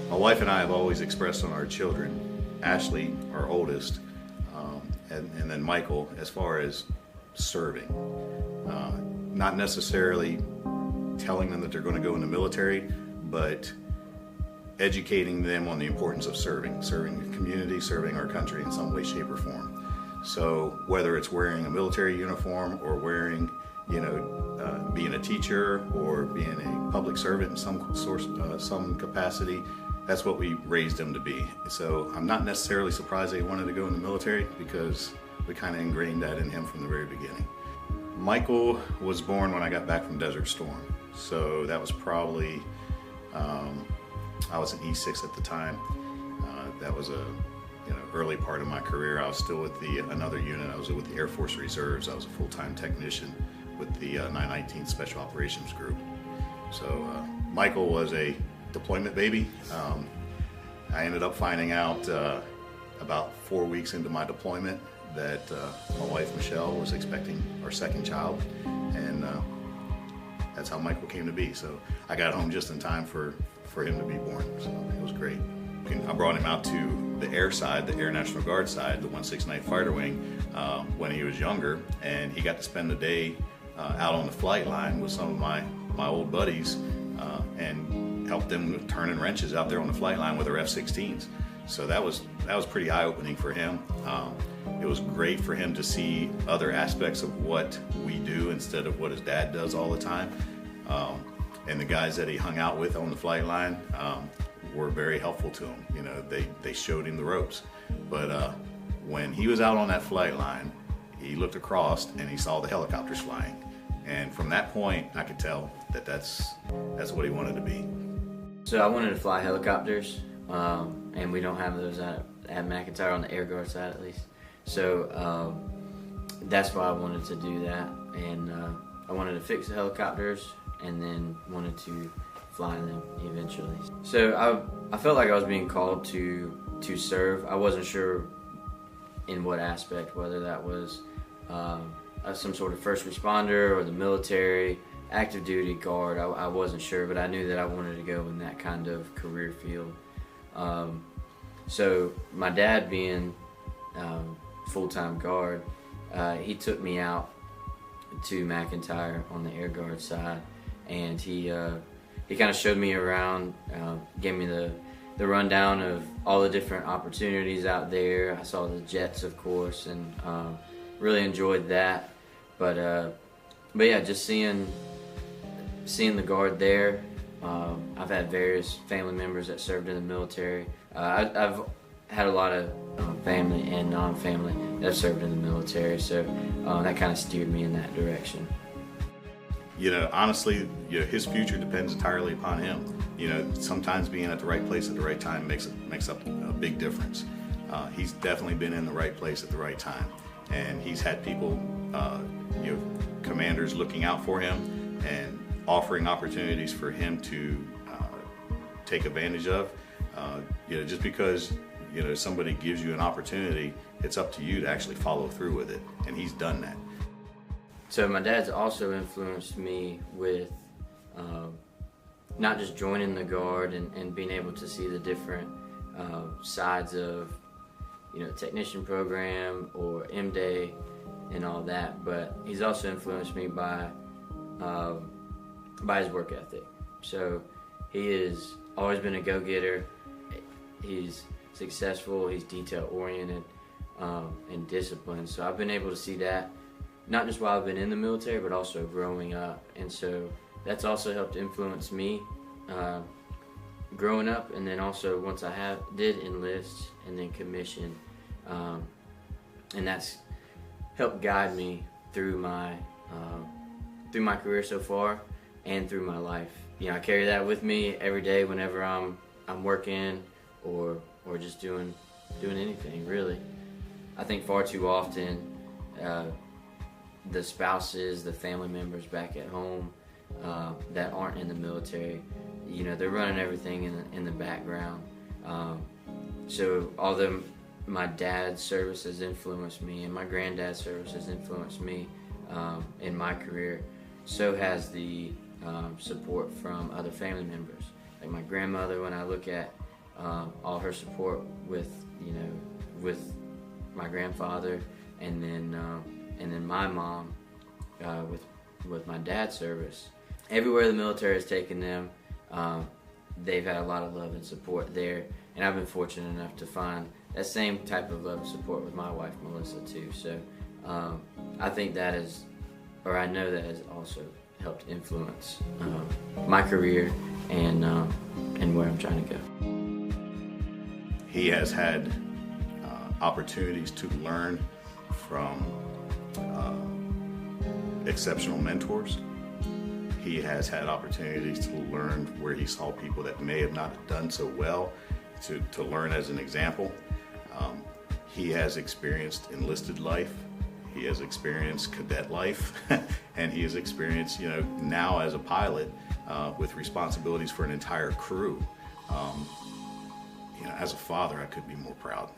My wife and I have always expressed on our children, Ashley, our oldest, and then Michael, as far as serving. Not necessarily telling them that they're going to go in the military, but educating them on the importance of serving the community, serving our country in some way, shape, or form. So whether it's wearing a military uniform or wearing, being a teacher or being a public servant in some capacity, that's what we raised him to be. So I'm not necessarily surprised that he wanted to go in the military, because we kind of ingrained that in him from the very beginning. Michael was born when I got back from Desert Storm. So that was probably, I was an E6 at the time. That was a early part of my career. I was still with another unit. I was with the Air Force Reserves. I was a full-time technician with the 919th Special Operations Group. So Michael was a deployment baby. I ended up finding out about 4 weeks into my deployment that my wife Michelle was expecting our second child, and that's how Michael came to be. So I got home just in time for him to be born, so it was great. I brought him out to the air side, the Air National Guard side, the 169th Fighter Wing, when he was younger, and he got to spend the day out on the flight line with some of my old buddies and helped them turning wrenches out there on the flight line with their F-16s. So that was pretty eye-opening for him. It was great for him to see other aspects of what we do instead of what his dad does all the time. And the guys that he hung out with on the flight line were very helpful to him. They showed him the ropes. But when he was out on that flight line, he looked across and he saw the helicopters flying. And from that point, I could tell that that's what he wanted to be. So I wanted to fly helicopters, and we don't have those at McIntyre, on the Air Guard side at least. So that's why I wanted to do that, and I wanted to fix the helicopters and then wanted to fly them eventually. So I felt like I was being called to serve. I wasn't sure in what aspect, whether that was some sort of first responder or the military, active duty, guard. I wasn't sure, but I knew that I wanted to go in that kind of career field. So my dad, being full-time guard, he took me out to McIntyre on the Air Guard side, and he kind of showed me around, gave me the rundown of all the different opportunities out there. I saw the jets, of course, and really enjoyed that. But yeah, just seeing the Guard there. I've had various family members that served in the military. I've had a lot of family and non-family that have served in the military, so that kind of steered me in that direction. Honestly, his future depends entirely upon him. Sometimes being at the right place at the right time makes up a big difference. He's definitely been in the right place at the right time, and he's had people, commanders looking out for him and offering opportunities for him to take advantage of. Just because somebody gives you an opportunity, it's up to you to actually follow through with it, and he's done that. So my dad's also influenced me with not just joining the Guard and being able to see the different sides of technician program or M-Day and all that, but he's also influenced me by his work ethic. So he has always been a go-getter. He's successful, he's detail-oriented, and disciplined. So I've been able to see that, not just while I've been in the military, but also growing up. And so that's also helped influence me growing up, and then also once I did enlist and then commission, and that's helped guide me through my career so far and through my life. I carry that with me every day whenever I'm working or just doing anything, really. I think far too often the spouses, the family members back at home that aren't in the military, they're running everything in the background. So although my dad's service has influenced me and my granddad's service has influenced me in my career, so has the support from other family members. Like my grandmother, when I look at all her support with, with my grandfather, and then my mom with my dad's service. Everywhere the military has taken them, they've had a lot of love and support there, and I've been fortunate enough to find that same type of love and support with my wife Melissa too. So I think that is, or I know that has also helped influence my career and where I'm trying to go. He has had opportunities to learn from exceptional mentors. He has had opportunities to learn where he saw people that may have not done so well, to learn as an example. He has experienced enlisted life. He has experienced cadet life, and he has experienced, now as a pilot with responsibilities for an entire crew. As a father, I couldn't be more proud.